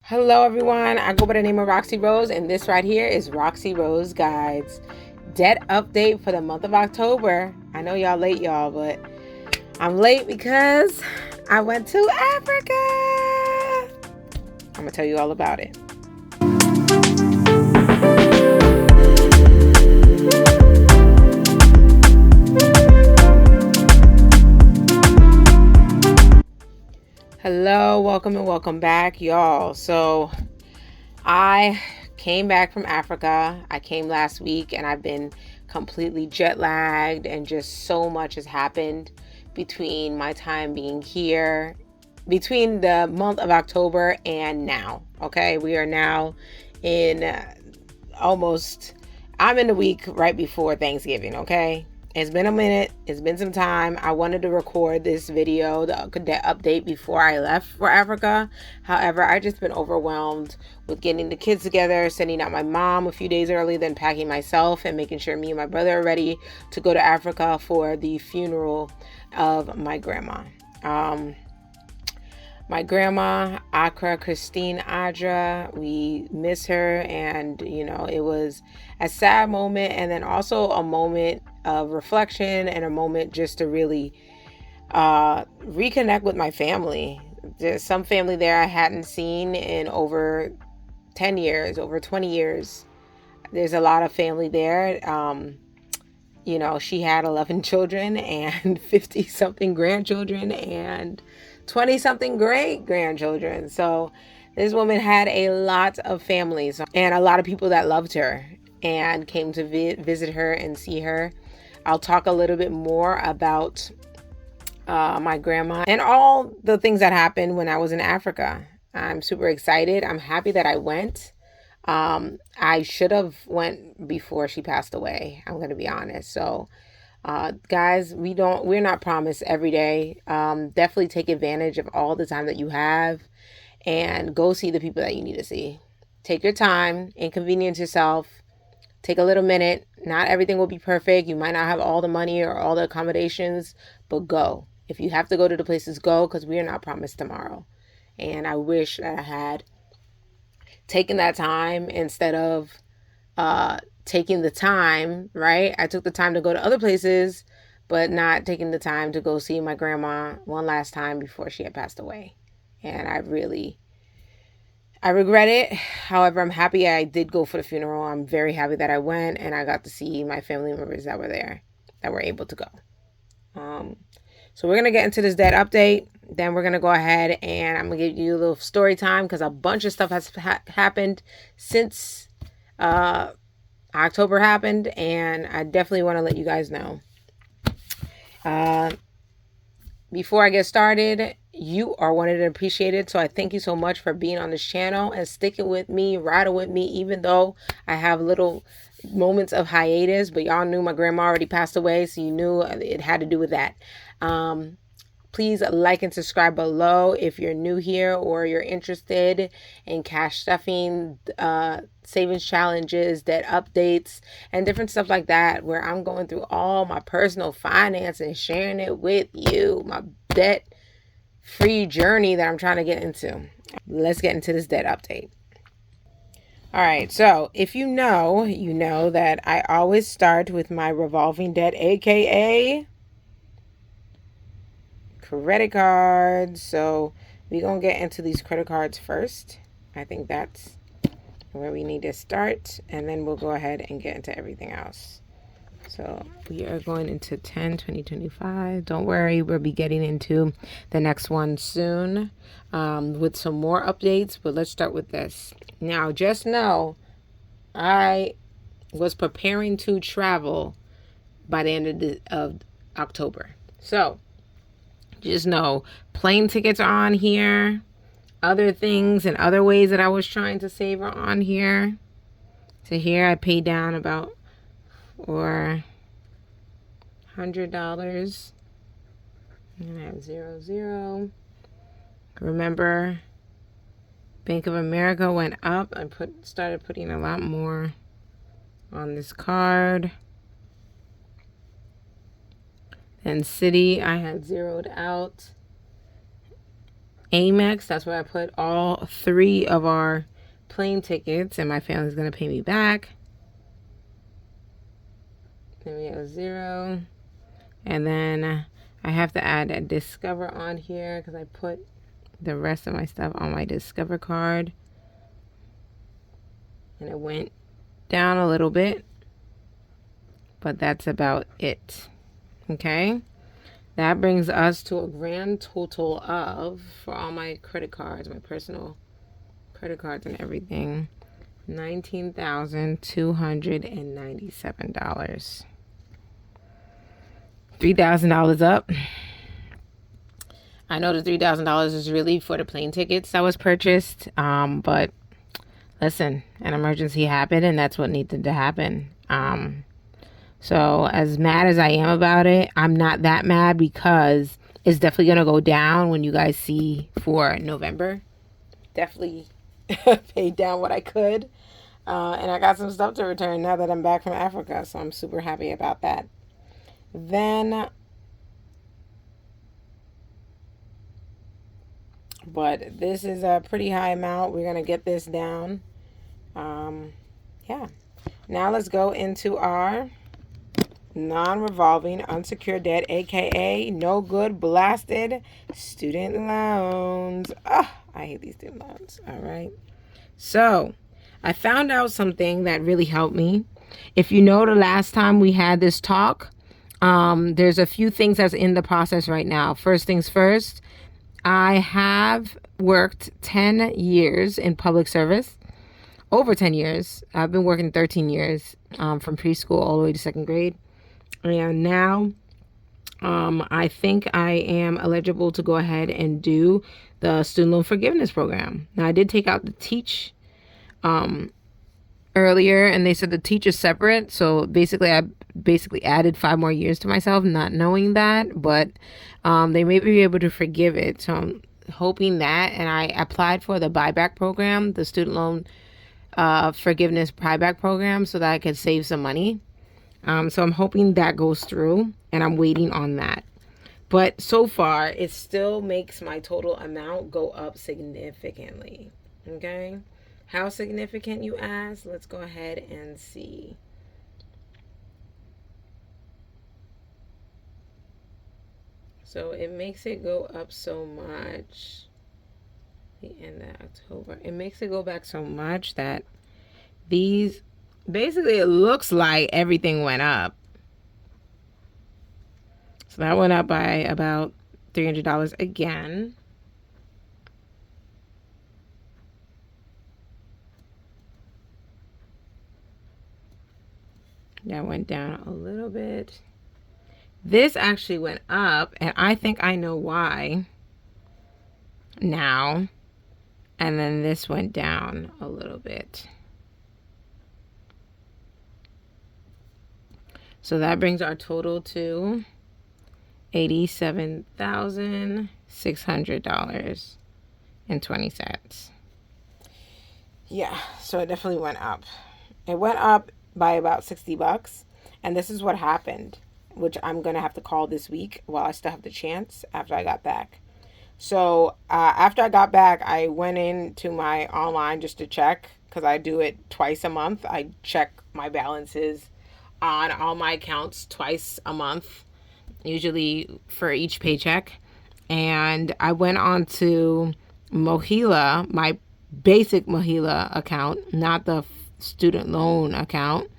Hello everyone, I go by the name of Roxy Rose, and this right here is Roxy Rose Guides debt update for the month of October. I know y'all late, y'all, but I'm late because I went to Africa. I'm gonna tell you all about it. Hello, welcome and welcome back, y'all. So I came back from Africa. I came last week and I've been completely jet lagged, and just so much has happened between my time being here, between the month of October and now. Okay, we are now in I'm in the week right before Thanksgiving. Okay, it's been a minute, it's been some time. I wanted to record this video, the update, before I left for Africa. However, I just been overwhelmed with getting the kids together, sending out my mom a few days early, then packing myself and making sure me and my brother are ready to go to Africa for the funeral of my grandma. My grandma, Accra Christine Adra, we miss her, and it was a sad moment, and then also a moment of reflection and a moment just to really reconnect with my family. There's some family there I hadn't seen in over 10 years, over 20 years. There's a lot of family there. She had 11 children and 50 something grandchildren and 20 something great grandchildren. So this woman had a lot of families and a lot of people that loved her and came to visit her and see her. I'll talk a little bit more about my grandma and all the things that happened when I was in Africa. I'm super excited. I'm happy that I went. I should have went before she passed away. I'm going to be honest. So, guys, we're not promised every day. Definitely take advantage of all the time that you have and go see the people that you need to see. Take your time, inconvenience yourself, take a little minute. Not everything will be perfect. You might not have all the money or all the accommodations, but go. If you have to go to the places, go, because we are not promised tomorrow. And I wish that I had taking that time instead of taking the time, right? I took the time to go to other places, but not taking the time to go see my grandma one last time before she had passed away. And I regret it. However, I'm happy I did go for the funeral. I'm very happy that I went and I got to see my family members that were there, that were able to go. So we're going to get into this debt update. Then we're going to go ahead and I'm going to give you a little story time because a bunch of stuff has happened since October happened, and I definitely want to let you guys know. Before I get started, you are wanted and appreciated, so I thank you so much for being on this channel and sticking with me, riding with me, even though I have little moments of hiatus. But y'all knew my grandma already passed away, so you knew it had to do with that. Please like and subscribe below if you're new here or you're interested in cash stuffing, savings challenges, debt updates, and different stuff like that, where I'm going through all my personal finance and sharing it with you, my debt-free journey that I'm trying to get into. Let's get into this debt update. All right, so if you know that I always start with my revolving debt, aka credit cards. So we're gonna get into these credit cards first. I think that's where we need to start, and then we'll go ahead and get into everything else. So we are going into 10/20/25. Don't worry, we'll be getting into the next one soon with some more updates, but let's start with this. Now, just know I was preparing to travel by the end of October. So just know plane tickets are on here. Other things and other ways that I was trying to save are on here. So here I paid down about $400. And I have 0. Remember, Bank of America went up. I started putting a lot more on this card. Then Citi, I had zeroed out. Amex. That's where I put all 3 of our plane tickets, and my family's going to pay me back. Then we have 0. And then I have to add a Discover on here because I put the rest of my stuff on my Discover card. And it went down a little bit, but that's about it. Okay, that brings us to a grand total of, for all my credit cards, my personal credit cards and everything, $19,297. $3,000 up. I know the $3,000 is really for the plane tickets that was purchased, but listen, an emergency happened, and that's what needed to happen. So as mad as I am about it, I'm not that mad because it's definitely going to go down when you guys see for November. Definitely paid down what I could. And I got some stuff to return now that I'm back from Africa. So I'm super happy about that. Then, but this is a pretty high amount. We're going to get this down. Yeah. Now let's go into our non-revolving unsecured debt, aka no good blasted student loans. I hate these student loans. All right, so I found out something that really helped me. If you know, the last time we had this talk, there's a few things that's in the process right now. First things first, I have worked 10 years in public service. Over 10 years. I've been working 13 years from preschool all the way to 2nd grade. And now I think I am eligible to go ahead and do the student loan forgiveness program. Now, I did take out the teach earlier, and they said the teach is separate. So basically, I added 5 more years to myself, not knowing that. But they may be able to forgive it. So I'm hoping that. And I applied for the buyback program, the student loan forgiveness buyback program, so that I could save some money. So I'm hoping that goes through, and I'm waiting on that. But so far, it still makes my total amount go up significantly. Okay? How significant, you ask? Let's go ahead and see. So it makes it go up so much. The end of October. It makes it go back so much that these, basically it looks like everything went up. So that went up by about $300 again. That went down a little bit. This actually went up, and I think I know why now. And then this went down a little bit. So that brings our total to $87,600.20. Yeah, so it definitely went up. It went up by about $60. And this is what happened, which I'm going to have to call this week while I still have the chance after I got back. So after I got back, I went into my online just to check, because I do it twice a month. I check my balances on all my accounts twice a month, usually for each paycheck. And I went on to Mohila, my basic Mohila account, not the student loan account,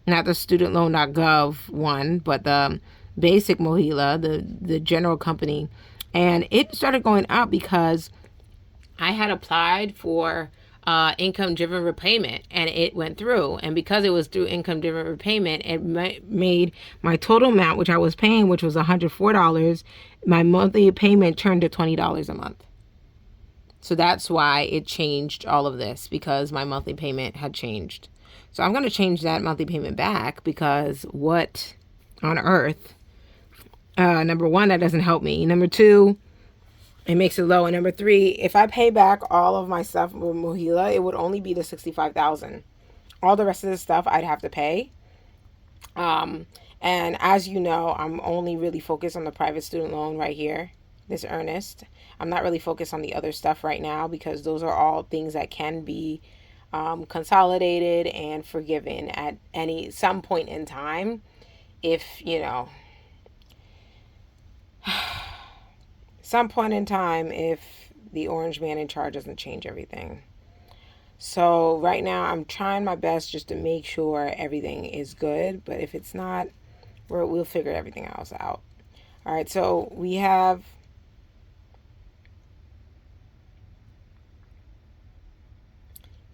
not the studentloan.gov one, but the basic Mohila, the general company. And it started going up because I had applied for income-driven repayment, and it went through. And because it was through income-driven repayment, it made my total amount, which I was paying, which was $104, my monthly payment turned to $20 a month. So that's why it changed all of this, because my monthly payment had changed. So I'm going to change that monthly payment back, because what on earth? Number one, that doesn't help me. Number two, it makes it low. And number three, if I pay back all of my stuff with Mohila, it would only be the $65,000. All the rest of the stuff I'd have to pay. And as you know, I'm only really focused on the private student loan right here, this earnest. I'm not really focused on the other stuff right now because those are all things that can be consolidated and forgiven at some point in time. If some point in time, if the orange man in charge doesn't change everything. So right now I'm trying my best just to make sure everything is good, but if it's not, we'll figure everything else out. All right, so we have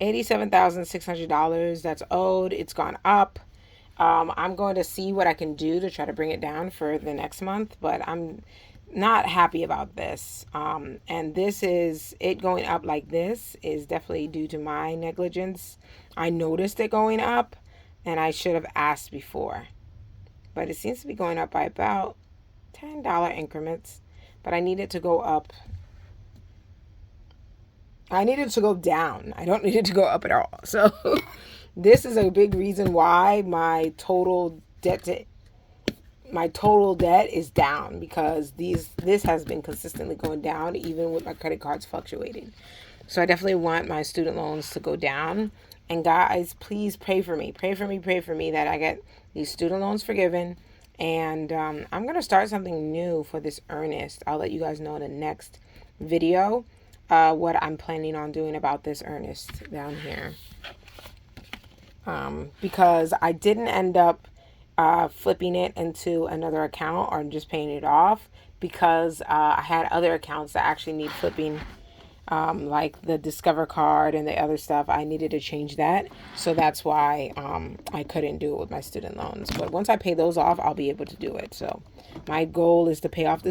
$87,600 that's owed. It's gone up. I'm going to see what I can do to try to bring it down for the next month, but I'm not happy about this. And this is it going up like this is definitely due to my negligence. I noticed it going up and I should have asked before. But it seems to be going up by about $10 increments. But I need it to go up. I need it to go down. I don't need it to go up at all. So this is a big reason why my total debt is down, because this has been consistently going down even with my credit cards fluctuating. So I definitely want my student loans to go down. And guys, please pray for me. Pray for me that I get these student loans forgiven. And I'm going to start something new for this earnest. I'll let you guys know in the next video what I'm planning on doing about this earnest down here. Because I didn't end up flipping it into another account or just paying it off, because I had other accounts that actually need flipping, like the Discover card and the other stuff. I needed to change that, so that's why I couldn't do it with my student loans. But once I pay those off, I'll be able to do it. So my goal is to pay off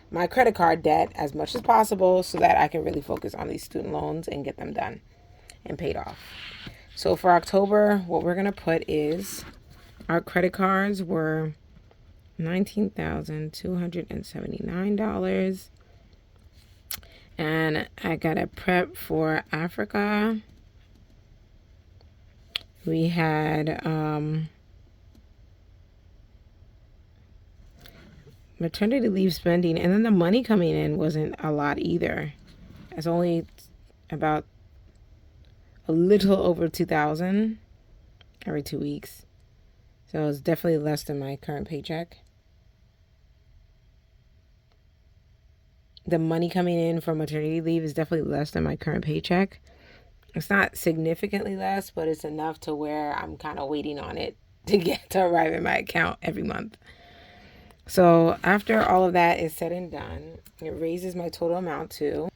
my credit card debt as much as possible, so that I can really focus on these student loans and get them done and paid off. So for October, what we're going to put is our credit cards were $19,279. And I got a prep for Africa. We had maternity leave spending, and then the money coming in wasn't a lot either. It's only about a little over $2,000 every 2 weeks. So it's definitely less than my current paycheck. The money coming in from maternity leave is definitely less than my current paycheck. It's not significantly less, but it's enough to where I'm kind of waiting on it to arrive in my account every month. So after all of that is said and done, it raises my total amount to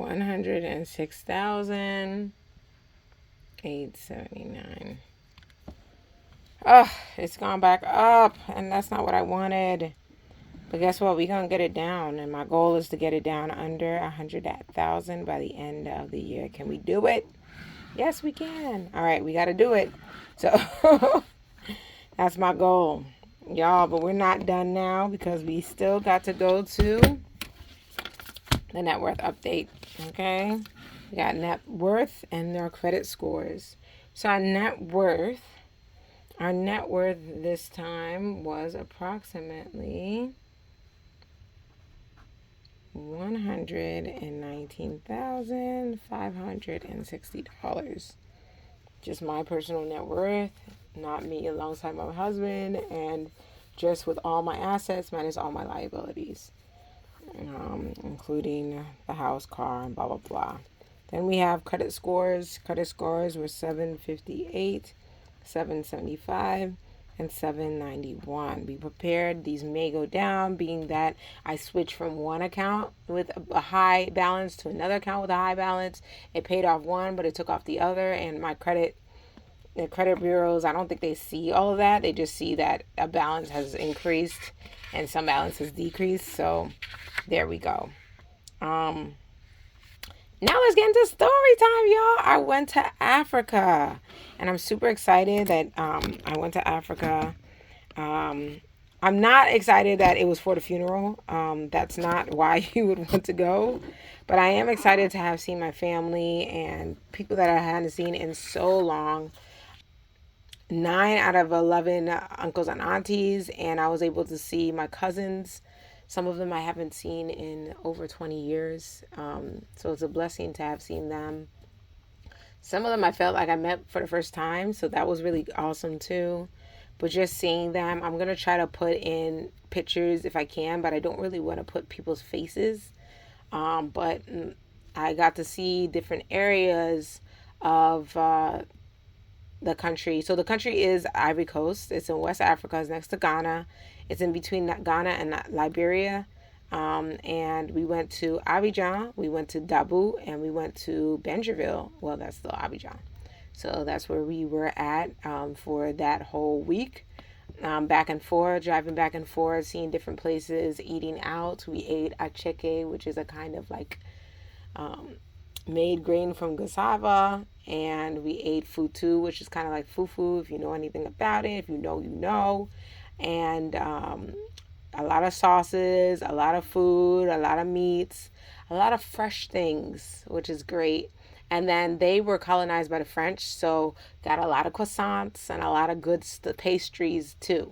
$106,879. Oh, it's gone back up, and that's not what I wanted. But guess what? We're going to get it down, and my goal is to get it down under 100,000 by the end of the year. Can we do it? Yes, we can. All right, we got to do it. So that's my goal, y'all. But we're not done now, because we still got to go to the net worth update. Okay, we got net worth and their credit scores. So our net worth this time was approximately $119,560. Just my personal net worth, not me alongside my husband, and just with all my assets minus all my liabilities, including the house, car, and blah, blah, blah. Then we have credit scores. Credit scores were 758, 775, and 791. Be prepared. These may go down, being that I switched from one account with a high balance to another account with a high balance. It paid off one, but it took off the other. And the credit bureaus, I don't think they see all of that. They just see that a balance has increased and some balance has decreased. So there we go. Now let's get into story time, y'all. I went to Africa, and I'm super excited that I went to Africa. I'm not excited that it was for the funeral. That's not why you would want to go. But I am excited to have seen my family and people that I hadn't seen in so long. 9 out of 11 uncles and aunties, and I was able to see my cousins Some of them I haven't seen in over 20 years. So it's a blessing to have seen them. Some of them I felt like I met for the first time, so that was really awesome too. But just seeing them, I'm gonna try to put in pictures if I can, but I don't really want to put people's faces. But I got to see different areas of the country. So the country is Ivory Coast. It's in West Africa. It's next to Ghana. It's in between Ghana and Liberia. And we went to Abidjan, we went to Dabu, and we went to Benjerville. Well, that's still Abidjan. So that's where we were at for that whole week. Back and forth, driving back and forth, seeing different places, eating out. We ate acheke, which is a kind of like made grain from cassava, and we ate futu, which is kind of like fufu. If you know anything about it, if you know, you know. And a lot of sauces, a lot of food, a lot of meats, a lot of fresh things, which is great. And then they were colonized by the French, so got a lot of croissants and a lot of good pastries too.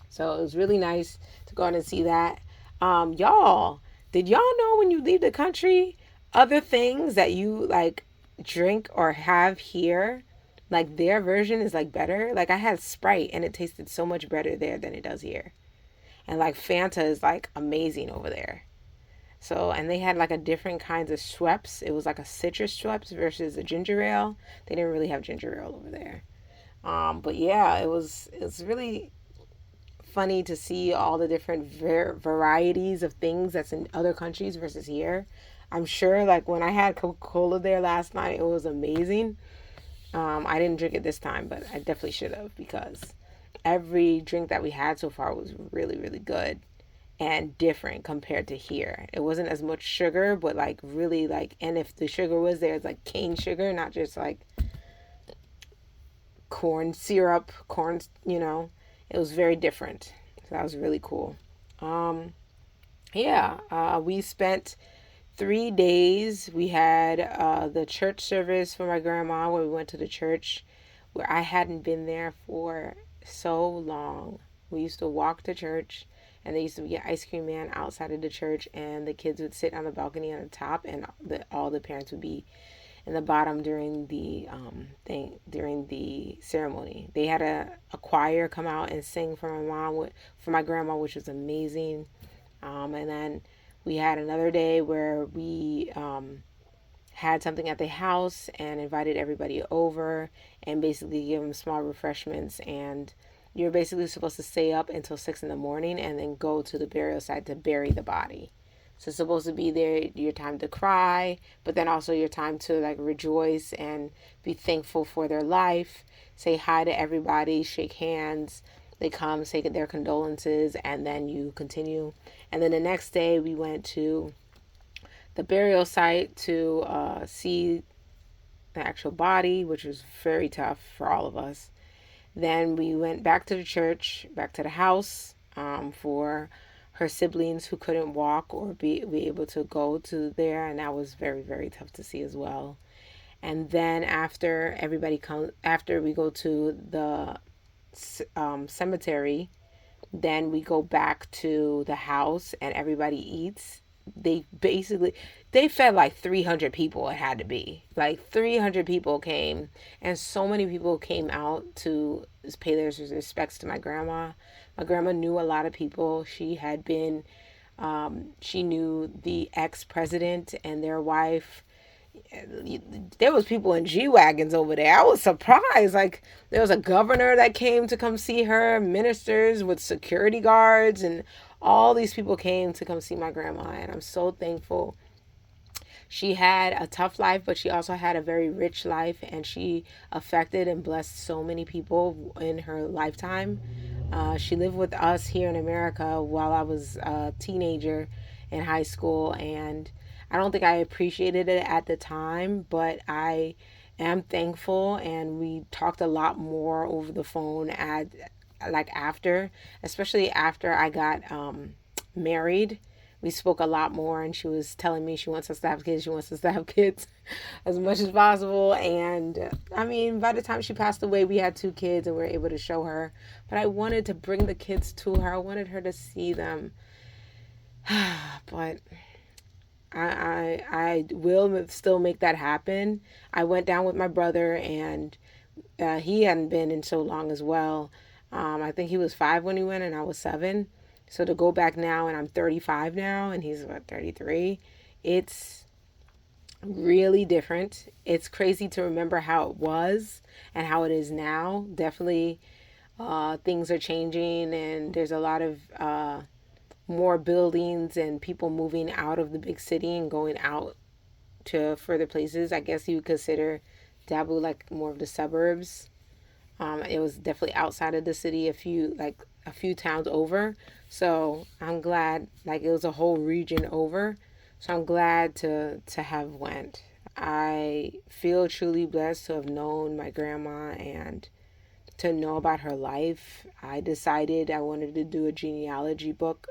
So it was really nice to go out and see that. Y'all, did y'all know when you leave the country, other things that you like drink or have here, like their version is like better? Like I had Sprite and it tasted so much better there than it does here. And like Fanta is like amazing over there. So, and they had like a different kinds of Schweppes. It was like a citrus Schweppes versus a ginger ale. They didn't really have ginger ale over there. But yeah, it's really funny to see all the different varieties of things that's in other countries versus here. I'm sure like when I had Coca-Cola there last night, it was amazing. I didn't drink it this time, but I definitely should have because every drink that we had so far was really, really good and different compared to here. It wasn't as much sugar, but like really like, and if the sugar was there, it's like cane sugar, not just like corn syrup, corn, you know, it was very different. So that was really cool. Um, yeah, we spent 3 days. We had the church service for my grandma where we went to the church where I hadn't been there for so long. We used to walk to church and there used to be an ice cream man outside of the church and the kids would sit on the balcony on the top and all the parents would be in the bottom during the during the ceremony. They had a choir come out and sing for my mom for my grandma, which was amazing. And then we had another day where we had something at the house and invited everybody over and basically give them small refreshments. And you're basically supposed to stay up until 6 in the morning and then go to the burial site to bury the body. So it's supposed to be there your time to cry, but then also your time to like rejoice and be thankful for their life, say hi to everybody, shake hands. They come, say their condolences, and then you continue. And then the next day we went to the burial site to see the actual body, which was very tough for all of us. Then we went back to the church, back to the house for her siblings who couldn't walk or be able to go to there, and that was very, very tough to see as well. And then after everybody comes, after we go to the cemetery, then we go back to the house and everybody eats. They basically they fed like 300 people. It had to be like 300 people came, and so many people came out to pay their respects to my grandma. My grandma knew a lot of people. She had been she knew the ex-president and their wife. There was people in G-Wagons over there. I was surprised. Like there was a governor that came to come see her, ministers with security guards, and all these people came to come see my grandma. And I'm so thankful. She had a tough life, but she also had a very rich life, and she affected and blessed so many people in her lifetime. She lived with us here in America while I was a teenager in high school, and I don't think I appreciated it at the time, but I am thankful, and we talked a lot more over the phone at like after, especially after I got married. We spoke a lot more, and she was telling me she wants us to have kids. She wants us to have kids as much as possible. And I mean, by the time she passed away, we had 2 kids and we were able to show her. But I wanted to bring the kids to her. I wanted her to see them. But I will still make that happen. I went down with my brother, and he hadn't been in so long as well. I think he was 5 when he went, and I was 7. So to go back now, and I'm 35 now, and he's what, 33. It's really different. It's crazy to remember how it was and how it is now. Definitely, things are changing, and there's a lot of more buildings and people moving out of the big city and going out to further places. I guess you would consider Dabu like more of the suburbs. It was definitely outside of the city, a few towns over. So I'm glad, like it was a whole region over. So I'm glad to have went. I feel truly blessed to have known my grandma and to know about her life. I decided I wanted to do a genealogy book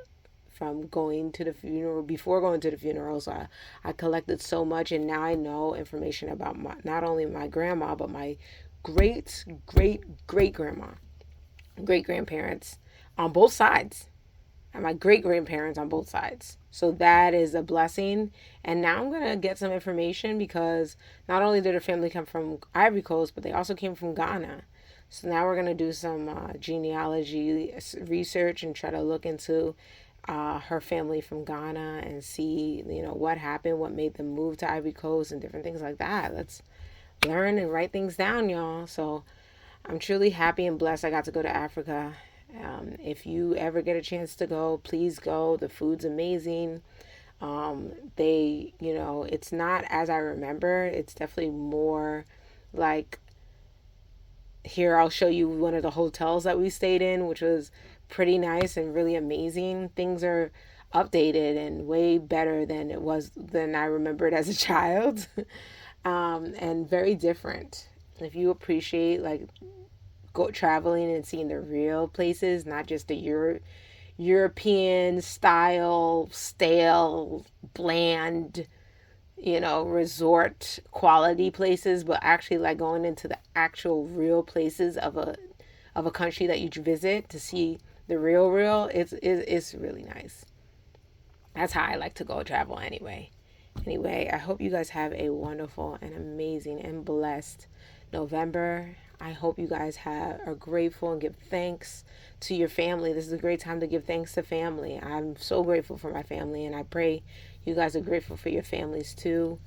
from going to the funeral, before going to the funeral. So I collected so much, and now I know information about not only my grandma, but my great grandma, great grandparents on both sides, and my great grandparents on both sides. So that is a blessing. And now I'm going to get some information, because not only did her family come from Ivory Coast, but they also came from Ghana. So now we're going to do some genealogy research and try to look into her family from Ghana and see, what happened, what made them move to Ivory Coast, and different things like that. Let's learn and write things down, y'all. So I'm truly happy and blessed I got to go to Africa. If you ever get a chance to go, please go. The food's amazing. It's not as I remember. It's definitely more like, here, I'll show you one of the hotels that we stayed in, which was pretty nice and really amazing. Things are updated and way better than I remembered as a child, and very different. If you appreciate like go traveling and seeing the real places, not just the European style, stale, bland, resort quality places, but actually like going into the actual real places of a country that you visit to see the real, it's really nice. That's how I like to go travel anyway. Anyway, I hope you guys have a wonderful and amazing and blessed November. I hope you guys are grateful and give thanks to your family. This is a great time to give thanks to family. I'm so grateful for my family, and I pray you guys are grateful for your families too.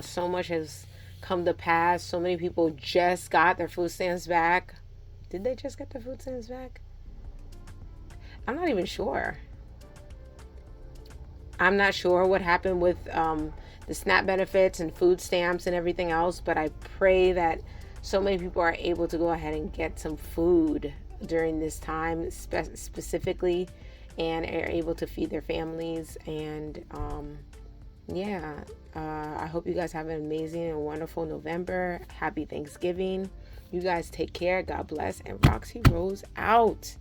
So much has come to pass. So many people just got their food stamps back. Did they just get their food stamps back? I'm not even sure. I'm not sure what happened with the SNAP benefits and food stamps and everything else, but I pray that so many people are able to go ahead and get some food during this time specifically, and are able to feed their families. And I hope you guys have an amazing and wonderful November. Happy Thanksgiving. You guys take care. God bless. And Roxy Rose out.